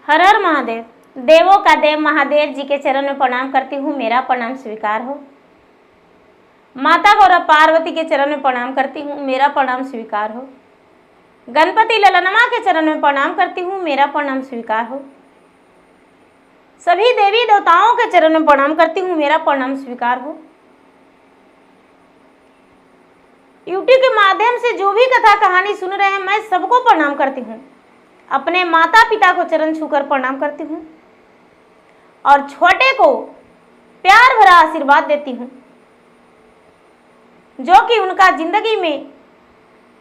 हर हर महादेव। देवों का देव महादेव जी के चरण में प्रणाम करती हूँ, मेरा प्रणाम स्वीकार हो। माता गौरव पार्वती के चरण में प्रणाम करती हूँ, मेरा प्रणाम स्वीकार हो। गणपति ललनमा के चरण में प्रणाम करती हूँ, मेरा प्रणाम स्वीकार हो। सभी देवी देवताओं के चरण में प्रणाम करती हूँ, मेरा प्रणाम स्वीकार हो। यूट्यूब के माध्यम से जो भी कथा कहानी सुन रहे हैं, मैं सबको प्रणाम करती हूँ। अपने माता पिता को चरण छूकर प्रणाम करती हूँ और छोटे को प्यार भरा आशीर्वाद देती हूँ, जो कि उनका जिंदगी में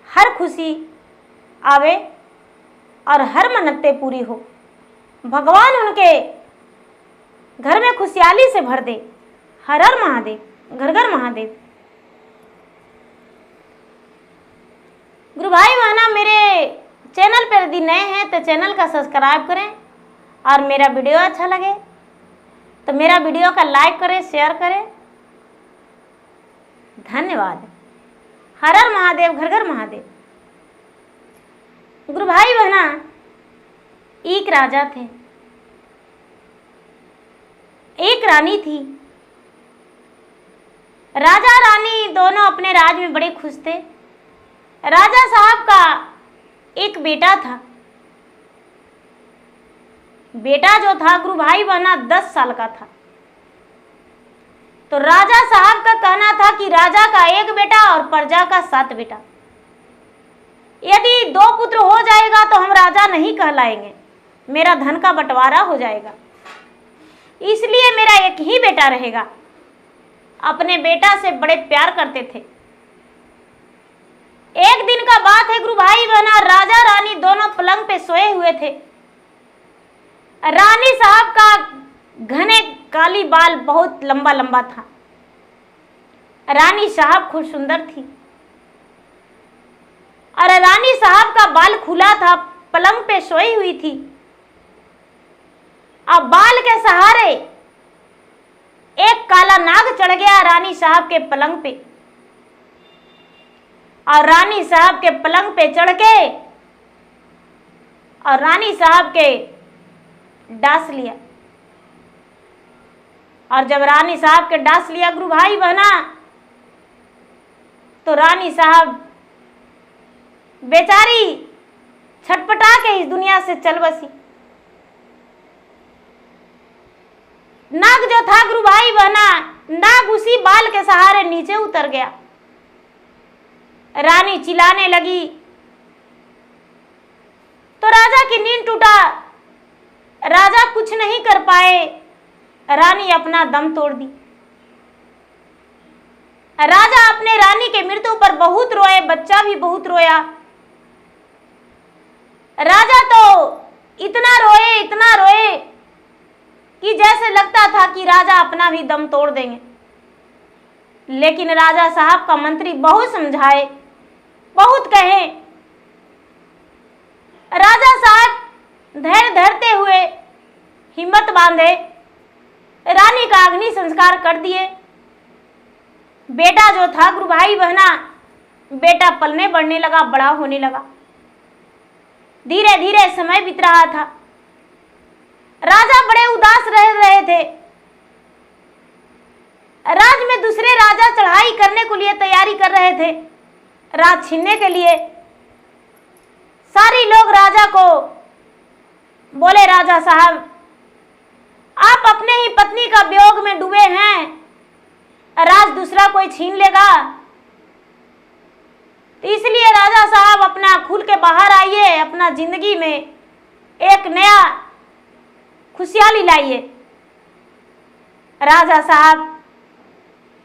हर खुशी आवे और हर मन्नतें पूरी हो। भगवान उनके घर में खुशहाली से भर दे। हर हर महादेव, घर घर महादेव। गुरु भाई बहना, मेरे चैनल पर यदि नए हैं तो चैनल का सब्सक्राइब करें और मेरा वीडियो अच्छा लगे तो मेरा वीडियो का लाइक करें, शेयर करें। धन्यवाद। हर हर महादेव, घर घर महादेव। गुरु भाई बहना, एक राजा थे, एक रानी थी। राजा रानी दोनों अपने राज में बड़े खुश थे। राजा साहब का एक बेटा था। बेटा जो था गुरु भाई बहना 10 साल का था। तो राजा साहब का कहना था कि राजा का एक बेटा और प्रजा का 7 बेटा। यदि 2 पुत्र हो जाएगा तो हम राजा नहीं कहलाएंगे, मेरा धन का बंटवारा हो जाएगा, इसलिए मेरा एक ही बेटा रहेगा। अपने बेटा से बड़े प्यार करते थे। एक दिन का बात है गुरु भाई बहना, राजा रानी दोनों पलंग पे सोए हुए थे। रानी साहब का घने काली बाल बहुत लंबा लंबा था। रानी साहब खूब सुंदर थी और रानी साहब का बाल खुला था, पलंग पे सोई हुई थी। अब बाल के सहारे एक काला नाग चढ़ गया रानी साहब के पलंग पे और रानी साहब के पलंग पे चढ़ के और रानी साहब के डांस लिया। और जब रानी साहब के डांस लिया गुरु भाई बहना, तो रानी साहब बेचारी छटपटा के इस दुनिया से चल बसी। नाग जो था गुरु भाई बहना, नाग उसी बाल के सहारे नीचे उतर गया। रानी चिल्लाने लगी तो राजा की नींद टूटा। राजा कुछ नहीं कर पाए, रानी अपना दम तोड़ दी। राजा अपने रानी के मृत्यु पर बहुत रोए, बच्चा भी बहुत रोया। राजा तो इतना रोए कि जैसे लगता था कि राजा अपना भी दम तोड़ देंगे। लेकिन राजा साहब का मंत्री बहुत समझाए, बहुत कहे। राजा साहब धैर्य धरते हुए हिम्मत बांधे, रानी का अग्नि संस्कार कर दिए। बेटा जो था गुरु भाई बहना, बेटा पलने बढ़ने लगा, बड़ा होने लगा। धीरे धीरे समय बीत रहा था। राजा बड़े उदास रह रहे थे। राज में दूसरे राजा चढ़ाई करने को लिए तैयारी कर रहे थे, राज छीनने के लिए। सारे लोग राजा को बोले, राजा साहब आप अपने ही पत्नी का वियोग में डूबे हैं, राज दूसरा कोई छीन लेगा, तो इसलिए राजा साहब अपना खुल के बाहर आइए, अपना जिंदगी में एक नया खुशहाली लाइए। राजा साहब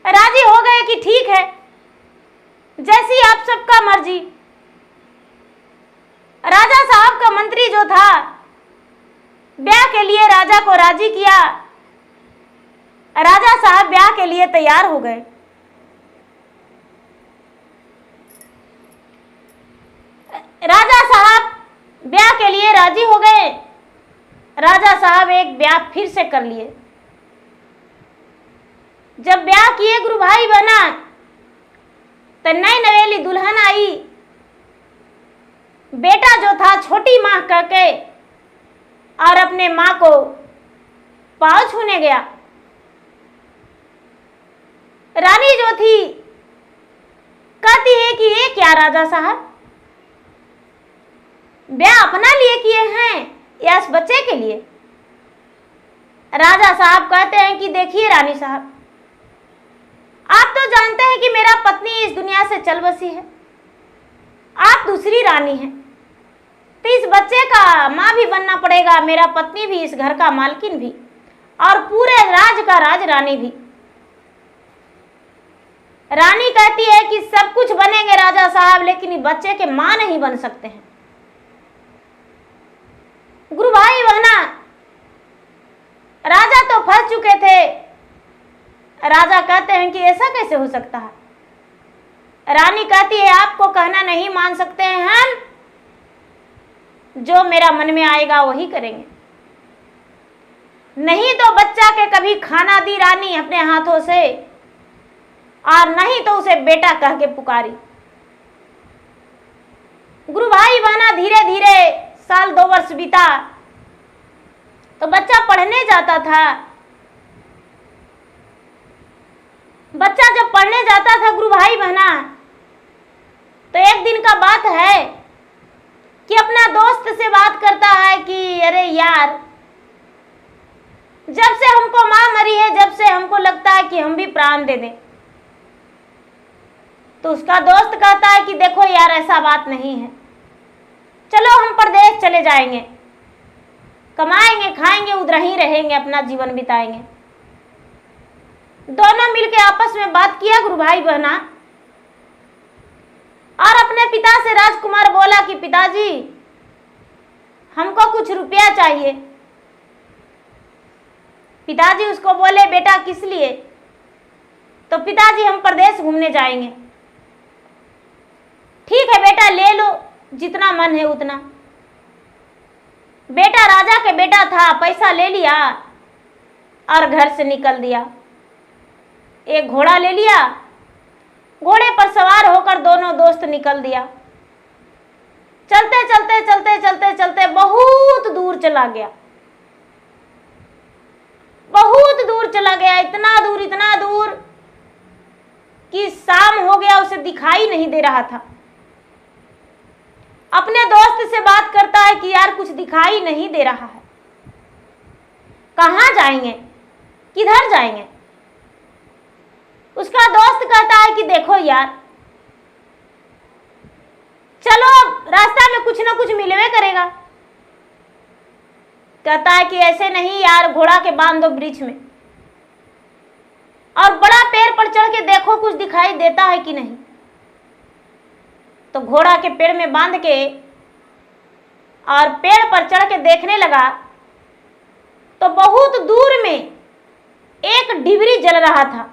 राजी हो गए कि ठीक है, जैसी आप सबका मर्जी। राजा साहब का मंत्री जो था, ब्याह के लिए राजा को राजी किया। राजा साहब ब्याह के लिए तैयार हो गए। राजा साहब ब्याह के लिए राजी हो गए। राजा साहब एक ब्याह फिर से कर लिए। जब ब्याह किए गुरु भाई बहना, तो नई नवेली दुल्हन आई। बेटा जो था छोटी माँ करके और अपने मां को पाँव छूने गया। रानी जो थी कहती है कि ये क्या राजा साहब, ब्याह अपना लिए किए हैं या इस बच्चे के लिए? राजा साहब कहते हैं कि देखिए रानी साहब, आप तो जानते हैं कि मेरा पत्नी इस दुनिया से चल बसी है, आप दूसरी रानी हैं, तो इस बच्चे का माँ भी बनना पड़ेगा, मेरा पत्नी भी, इस घर का मालकिन भी, और पूरे राज का राज रानी भी। रानी कहती है कि सब कुछ बनेंगे राजा साहब, लेकिन इस बच्चे के माँ नहीं बन सकते हैं। गुरु भाई बहना, राजा तो फंस चुके थे। राजा कहते हैं कि ऐसा कैसे हो सकता है? रानी कहती है आपको कहना नहीं मान सकते हैं हम, जो मेरा मन में आएगा वही करेंगे। नहीं तो बच्चा के कभी खाना दी रानी अपने हाथों से, और नहीं तो उसे बेटा कह के पुकारी। गुरु भाई बहना, धीरे धीरे साल 2 वर्ष बीता तो बच्चा पढ़ने जाता था। बच्चा जब पढ़ने जाता था गुरु भाई बहना, तो एक दिन का बात है कि अपना दोस्त से बात करता है कि अरे यार, जब से हमको माँ मरी है, जब से हमको लगता है कि हम भी प्राण दे दें। तो उसका दोस्त कहता है कि देखो यार, ऐसा बात नहीं है, चलो हम परदेश चले जाएंगे, कमाएंगे खाएंगे, उधर ही रहेंगे, अपना जीवन बिताएंगे। दोनों मिलके आपस में बात किया गुरु भाई बहना, और अपने पिता से राजकुमार बोला कि पिताजी हमको कुछ रुपया चाहिए। पिताजी उसको बोले बेटा किस लिए? तो पिताजी हम प्रदेश घूमने जाएंगे। ठीक है बेटा, ले लो जितना मन है उतना। बेटा राजा के बेटा था, पैसा ले लिया और घर से निकल दिया। एक घोड़ा ले लिया, घोड़े पर सवार होकर दोनों दोस्त निकल दिया। चलते चलते चलते चलते चलते बहुत दूर चला गया, बहुत दूर चला गया, इतना दूर कि शाम हो गया, उसे दिखाई नहीं दे रहा था। अपने दोस्त से बात करता है कि यार कुछ दिखाई नहीं दे रहा है, कहाँ जाएंगे, किधर जाएंगे? उसका दोस्त कहता है कि देखो यार, चलो रास्ता में कुछ ना कुछ मिलवे करेगा। कहता है कि ऐसे नहीं यार, घोड़ा के बांध दो वृक्ष में और बड़ा पेड़ पर चढ़ के देखो कुछ दिखाई देता है कि नहीं। तो घोड़ा के पेड़ में बांध के और पेड़ पर चढ़ के देखने लगा, तो बहुत दूर में एक डिबरी जल रहा था।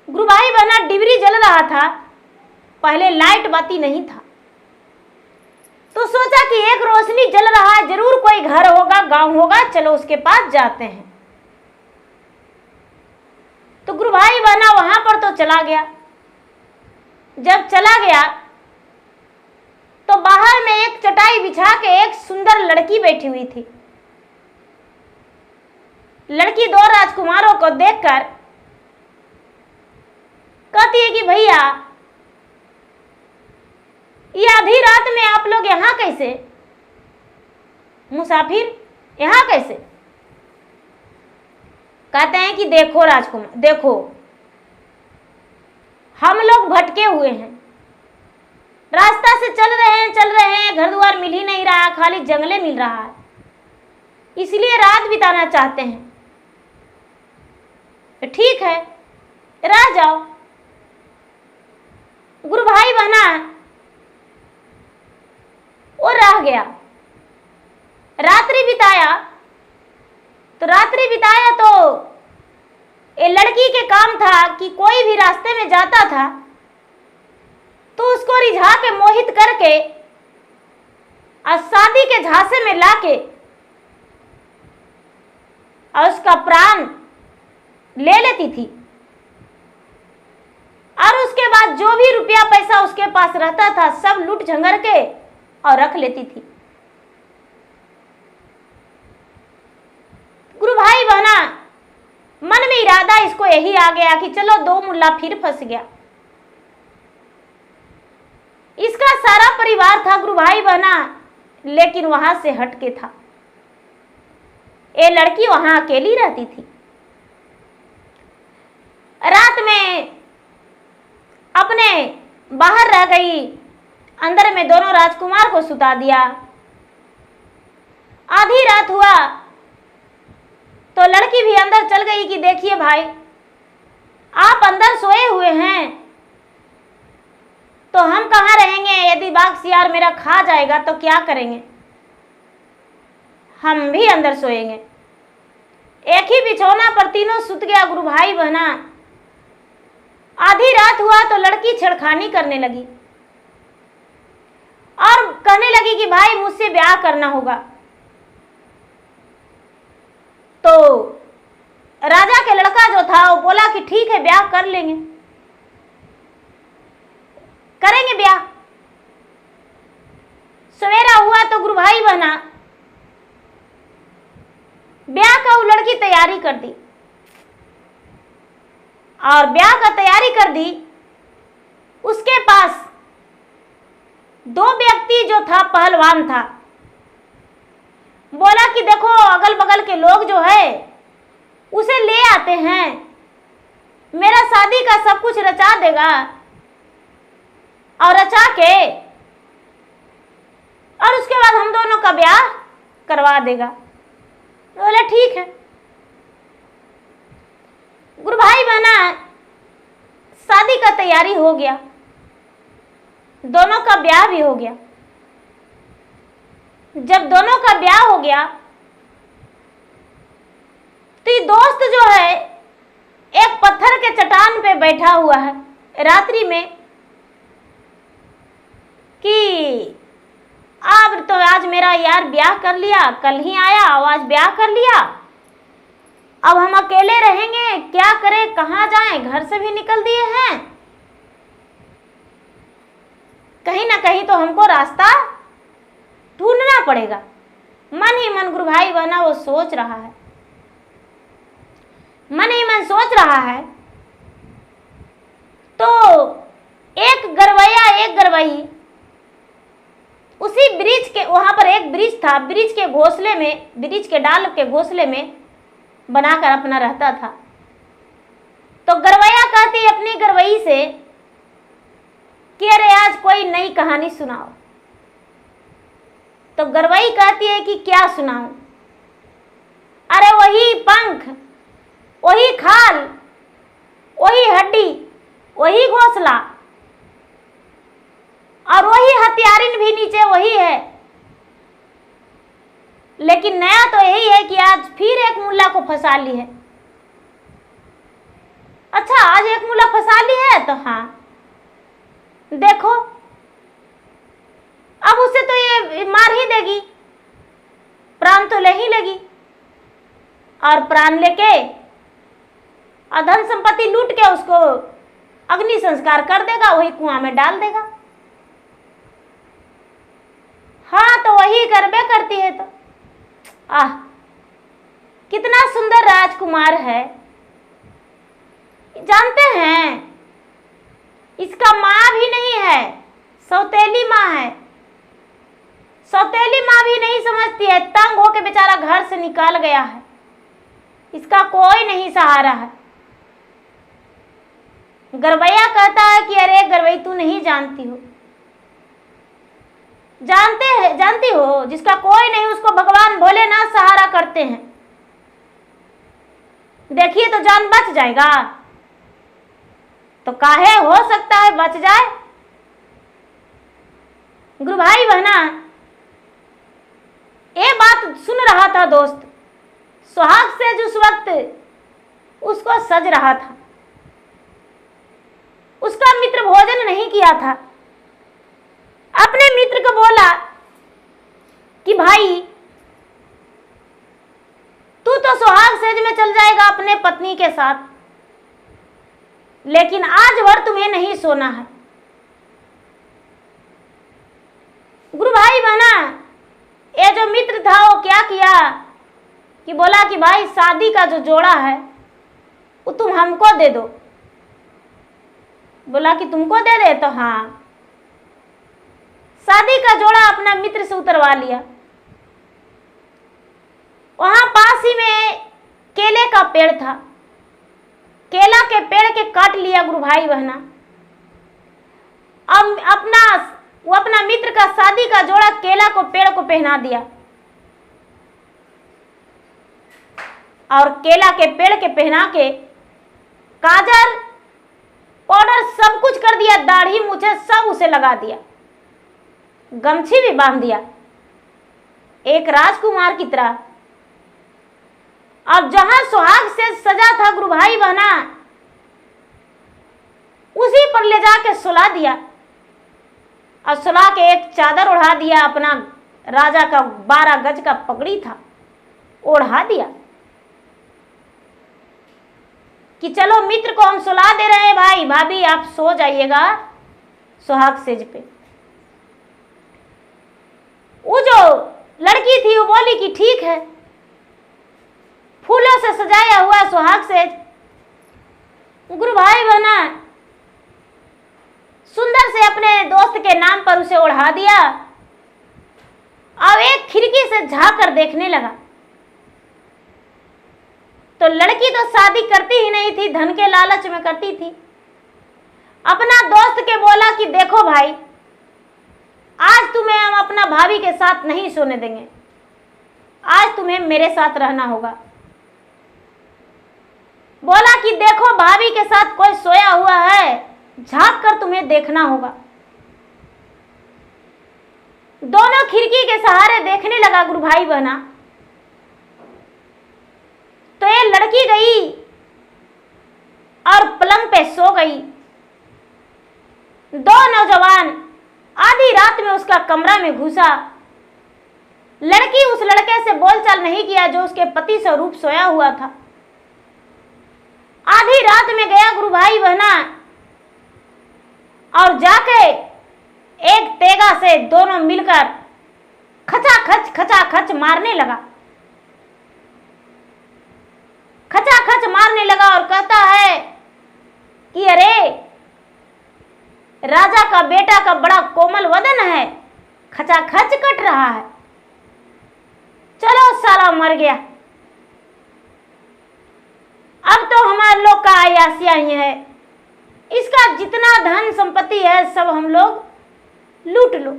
गुरु भाई बहना, डिबरी जल रहा था, पहले लाइट बाती नहीं था। तो सोचा कि एक रोशनी जल रहा है, जरूर कोई घर होगा, गांव होगा, चलो उसके पास जाते हैं। तो गुरु भाई बहना वहां पर तो चला गया। जब चला गया तो बाहर में एक चटाई बिछा के एक सुंदर लड़की बैठी हुई थी। लड़की 2 राजकुमारों को देखकर कहती है कि भैया, ये आधी रात में आप लोग यहाँ कैसे? मुसाफिर यहाँ कैसे? कहते हैं कि देखो राजकुमार, देखो हम लोग भटके हुए हैं, रास्ता से चल रहे हैं, घर द्वार मिल ही नहीं रहा, खाली जंगले मिल रहा है, इसलिए रात बिताना चाहते हैं। ठीक है, रह जाओ। गुरु भाई बहना वो रह गया, रात्रि बिताया। तो रात्रि बिताया तो ये लड़की के काम था कि कोई भी रास्ते में जाता था तो उसको रिझा के मोहित करके और शादी के झांसे में लाके और उसका प्राण ले लेती थी, और उसके बाद जो भी रुपया पैसा उसके पास रहता था सब लूट झंगर के और रख लेती थी। इरादा इसको यही आ गया कि चलो दो मुल्ला फिर फंस गया। इसका सारा परिवार था गुरु भाई बहना, लेकिन वहां से हट के था। ये लड़की वहां अकेली रहती थी। रात में अपने बाहर रह गई, अंदर में दोनों राजकुमार को सुता दिया। आधी रात हुआ तो लड़की भी अंदर चल गई कि देखिए भाई, आप अंदर सोए हुए हैं तो हम कहाँ रहेंगे? यदि बाघ सियार मेरा खा जाएगा तो क्या करेंगे? हम भी अंदर सोएंगे। एक ही बिछौना पर तीनों सुत गया गुरु भाई बहना। आधी रात हुआ तो लड़की छेड़खानी करने लगी और कहने लगी कि भाई मुझसे ब्याह करना होगा। तो राजा के लड़का जो था वो बोला कि ठीक है, ब्याह कर लेंगे, करेंगे ब्याह। सवेरा हुआ तो गुरु भाई बहना ब्याह का वो लड़की तैयारी कर दी और ब्याह का तैयारी कर दी। उसके पास दो व्यक्ति जो था, पहलवान था, बोला कि देखो अगल बगल के लोग जो है उसे ले आते हैं, मेरा शादी का सब कुछ रचा देगा और रचा के और उसके बाद हम दोनों का ब्याह करवा देगा। बोला ठीक है। गुरु भाई बहना शादी का तैयारी हो गया, दोनों का ब्याह भी हो गया। जब दोनों का ब्याह हो गया तो ये दोस्त जो है एक पत्थर के चट्टान पे बैठा हुआ है रात्रि में कि अब तो आज मेरा यार ब्याह कर लिया, कल ही आया और आज ब्याह कर लिया, अब हम अकेले रहेंगे, क्या करें, कहाँ जाएं, घर से भी निकल दिए हैं, कहीं ना कहीं तो हमको रास्ता ढूंढना पड़ेगा। मन ही मन गुरु भाई बहना वो सोच रहा है, मन ही मन सोच रहा है। तो एक गरवैया एक गरवई उसी ब्रिज के, वहां पर एक ब्रिज था, ब्रिज के घोंसले में, ब्रिज के डाल के घोंसले में बनाकर अपना रहता था। तो गरवैया कहती अपनी गरवई से कि अरे आज कोई नई कहानी सुनाओ। तो गरवई कहती है कि क्या सुनाऊं? अरे वही पंख, वही खाल, वही हड्डी, वही घोंसला और वही हथियारिन भी नीचे वही है, लेकिन नया तो यही है कि आज फिर एक मुल्ला को फंसा ली है। अच्छा, आज एक मुल्ला फंसा ली है? तो हाँ, देखो अब उसे तो ये मार ही देगी, प्राण तो ले ही लेगी और प्राण लेके और धन संपत्ति लूट के उसको अग्नि संस्कार कर देगा, वही कुआं में डाल देगा। हाँ, तो वही करबे करती है। तो आह, कितना सुंदर राजकुमार है। जानते हैं इसका माँ भी नहीं है, सौतेली माँ है। सौतेली माँ भी नहीं समझती है, तंग होके बेचारा घर से निकाल गया है, इसका कोई नहीं सहारा है। गरवैया कहता है कि अरे गरवई, तू नहीं जानती हो, जानती हो जिसका कोई नहीं उसको भगवान भोलेनाथ सहारा करते हैं, देखिए तो जान बच जाएगा। तो काहे हो सकता है बच जाए? गुरु भाई बहना ये बात सुन रहा था दोस्त, सुहाग से जिस वक्त उसको सज रहा था, उसका मित्र भोजन नहीं किया था, अपने मित्र को बोला कि भाई तू तो सुहाग सेज में चल जाएगा अपने पत्नी के साथ, लेकिन आज भर तुम्हें नहीं सोना है। गुरु भाई बहना ये जो मित्र था वो क्या किया कि बोला कि भाई शादी का जो जोड़ा है वो तुम हमको दे दो। बोला कि तुमको दे दे, तो हाँ। शादी का जोड़ा अपना मित्र से उतरवा लिया। वहां पास ही में केले का पेड़ था, केला के पेड़ के काट लिया गुरु भाई बहना। अब वो अपना मित्र का शादी का जोड़ा केला को पेड़ को पहना दिया और केला के पेड़ के पहना के काजल पाउडर सब कुछ कर दिया, दाढ़ी मूछे सब उसे लगा दिया, गमछी भी बांध दिया एक राजकुमार की तरह। अब जहां सुहाग से सजा था गुरु भाई बहना, उसी पर ले जाके सुला दिया और सुला के एक चादर ओढ़ा दिया, अपना राजा का 12 गज का पगड़ी था ओढ़ा दिया कि चलो मित्र को हम सुला दे रहे हैं, भाई भाभी आप सो जाइएगा सुहाग सेज पे। वो जो लड़की थी वो बोली कि ठीक है। फूलों से सजाया हुआ सुहाग सेज गुरु भाई बहना सुंदर से अपने दोस्त के नाम पर उसे ओढ़ा दिया। अब एक खिड़की से झांक कर देखने लगा तो लड़की तो शादी करती ही नहीं थी, धन के लालच में करती थी। अपना दोस्त के बोला कि देखो भाई, आज तुम्हें हम अपना भाभी के साथ नहीं सोने देंगे, आज तुम्हें मेरे साथ रहना होगा। बोला कि देखो भाभी के साथ कोई सोया हुआ है, झांक कर तुम्हें देखना होगा। दोनों खिड़की के सहारे देखने लगा गुरु भाई बहना। तो ये लड़की गई और पलंग पे सो गई। दो नौजवान आधी रात में उसका कमरा में घुसा। लड़की उस लड़के से बोलचाल नहीं किया जो उसके पति स्वरूप सोया हुआ था। आधी रात में गया गुरु भाई बहना और जाके एक तेगा से दोनों मिलकर खचाखच मारने लगा। खचाखच मारने लगा और कहता है कि अरे राजा का बेटा का बड़ा कोमल वदन है, खचाखच कट रहा है, चलो साला मर गया। अब तो हमारे लोग का आयासिया ही है, इसका जितना धन संपत्ति है सब हम लोग लूट लो।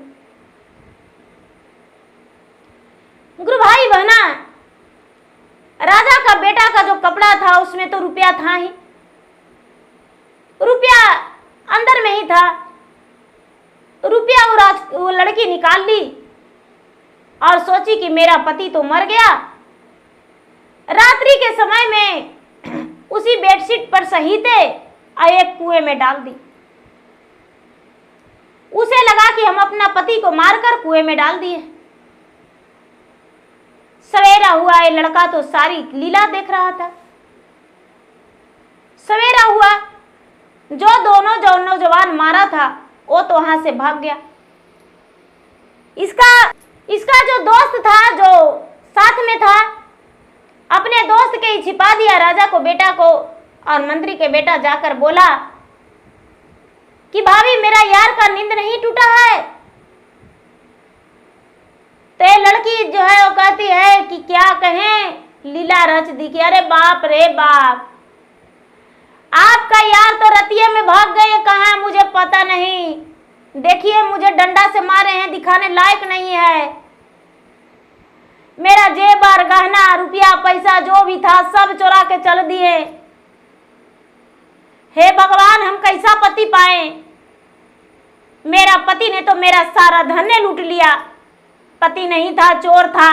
गुरु भाई बहना, राजा का बेटा का जो कपड़ा था उसमें तो रुपया था ही, रुपया अंदर में ही था। रुपया वो लड़की निकाल ली और सोची कि मेरा पति तो मर गया। रात्रि के समय में उसी बेडशीट पर सहीते और एक कुएं में डाल दी। उसे लगा कि हम अपना पति को मारकर कुएं में डाल दिए। सवेरा हुआ, ये लड़का तो सारी लीला देख रहा था। सवेरा हुआ, जो दोनों जो नौजवान मारा था वो तो वहां से भाग गया। इसका जो दोस्त था, जो साथ में था, अपने दोस्त के ही छिपा दिया राजा को बेटा को। और मंत्री के बेटा जाकर बोला कि भाभी मेरा यार का नींद नहीं टूटा है। तो ये लड़की जो है वो कहती है कि क्या कहें, लीला रच दी कि अरे बाप रे बाप, आपका यार तो रतिया में भाग गए, कहाँ मुझे पता नहीं, देखिए मुझे डंडा से मारे हैं, दिखाने लायक नहीं है। मेरा जेब और गहना रुपया पैसा जो भी था सब चुरा के चल दिए। हे भगवान, हम कैसा पति पाए। मेरा पति ने तो मेरा सारा धन लूट लिया, पति नहीं था, चोर था।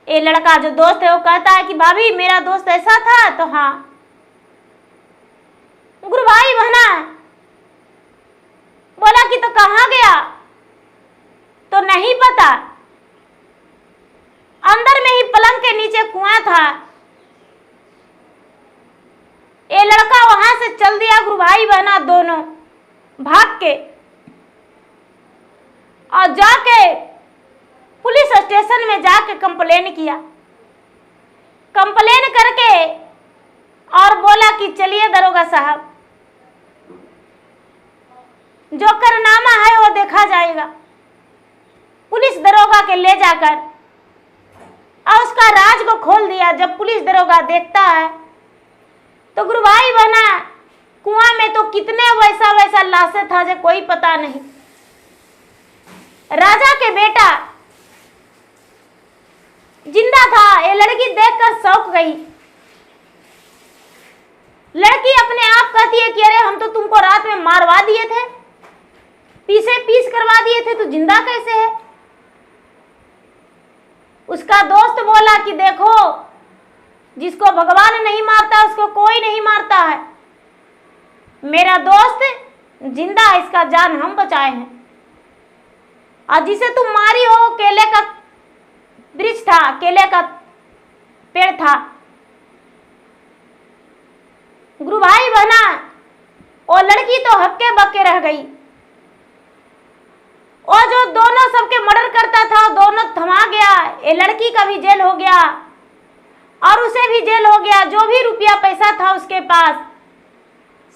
ये लड़का जो दोस्त है वो कहता है कि भाभी मेरा दोस्त ऐसा था। तो हाँ। गुरु भाई बहना बोला कि तो कहाँ गया, तो नहीं पता। अंदर में ही पलंग के नीचे कुआं था। ये लड़का वहां से चल दिया गुरु भाई बहना दोनों भाग के, और जाके पुलिस स्टेशन में जाके कंप्लेन किया। कंप्लेन करके और बोला कि चलिए दरोगा साहब, जो करनामा है वो देखा जाएगा। पुलिस दरोगा के ले जाकर और उसका राज को खोल दिया। जब पुलिस दरोगा देखता है तो गुरु भाई बहना, कुआं में तो कितने वैसा वैसा लाशें था जो कोई पता नहीं। राजा के बेटा जिंदा था। ये लड़की देखकर शौक गई। लड़की अपने आप कहती है कि अरे हम तो तुमको रात में मारवा दिए थे, पीसे पीस करवा दिए थे, तो जिंदा कैसे है? उसका दोस्त बोला कि देखो, जिसको भगवान नहीं मारता उसको कोई नहीं मारता है। मेरा दोस्त जिंदा है, इसका जान हम बचाए हैं। और जिसे तुम मारी हो, केले का वृक्ष था, केले का पेड़ था। गुरु भाई बहना, वो लड़की तो हक्के बक्के रह गई। और जो दोनों सबके मर्डर करता था, दोनों थमा गया। ये लड़की का भी जेल हो गया और उसे भी जेल हो गया। जो भी रुपया पैसा था उसके पास,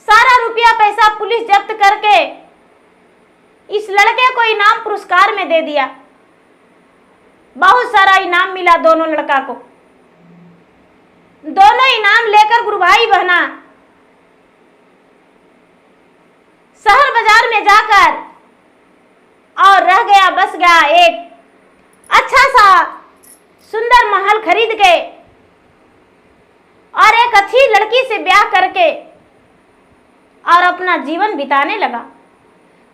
सारा रुपया पैसा पुलिस जब्त करके इस लड़के को इनाम पुरस्कार में दे दिया। बहुत सारा इनाम मिला दोनों लड़का को। दोनों इनाम लेकर गुरु भाई बहना शहर बाजार में जाकर और रह गया, बस गया। एक अच्छा सा सुंदर महल खरीद के और एक अच्छी लड़की से ब्याह करके और अपना जीवन बिताने लगा।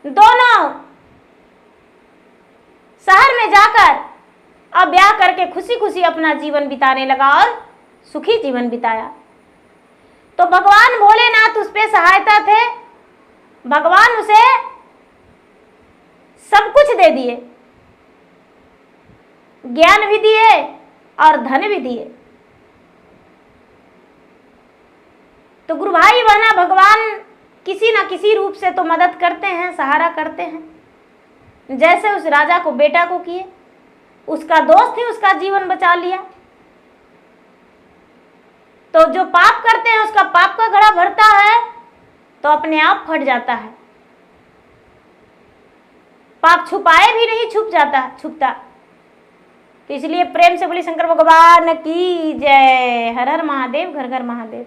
दोनों शहर में जाकर अब ब्याह करके खुशी खुशी अपना जीवन बिताने लगा और सुखी जीवन बिताया। तो भगवान भोलेनाथ उस पे सहायता थे। भगवान उसे सब कुछ दे दिए, ज्ञान भी दिए और धन भी दिए। तो गुरु भाई बहना, भगवान किसी ना किसी रूप से तो मदद करते हैं, सहारा करते हैं। जैसे उस राजा को बेटा को किए, उसका दोस्त ही उसका जीवन बचा लिया। तो जो पाप करते हैं उसका पाप का घड़ा भरता है तो अपने आप फट जाता है। पाप छुपाए भी नहीं छुपता। तो इसलिए प्रेम से बोली शंकर भगवान की जय। हर हर महादेव, घर घर महादेव।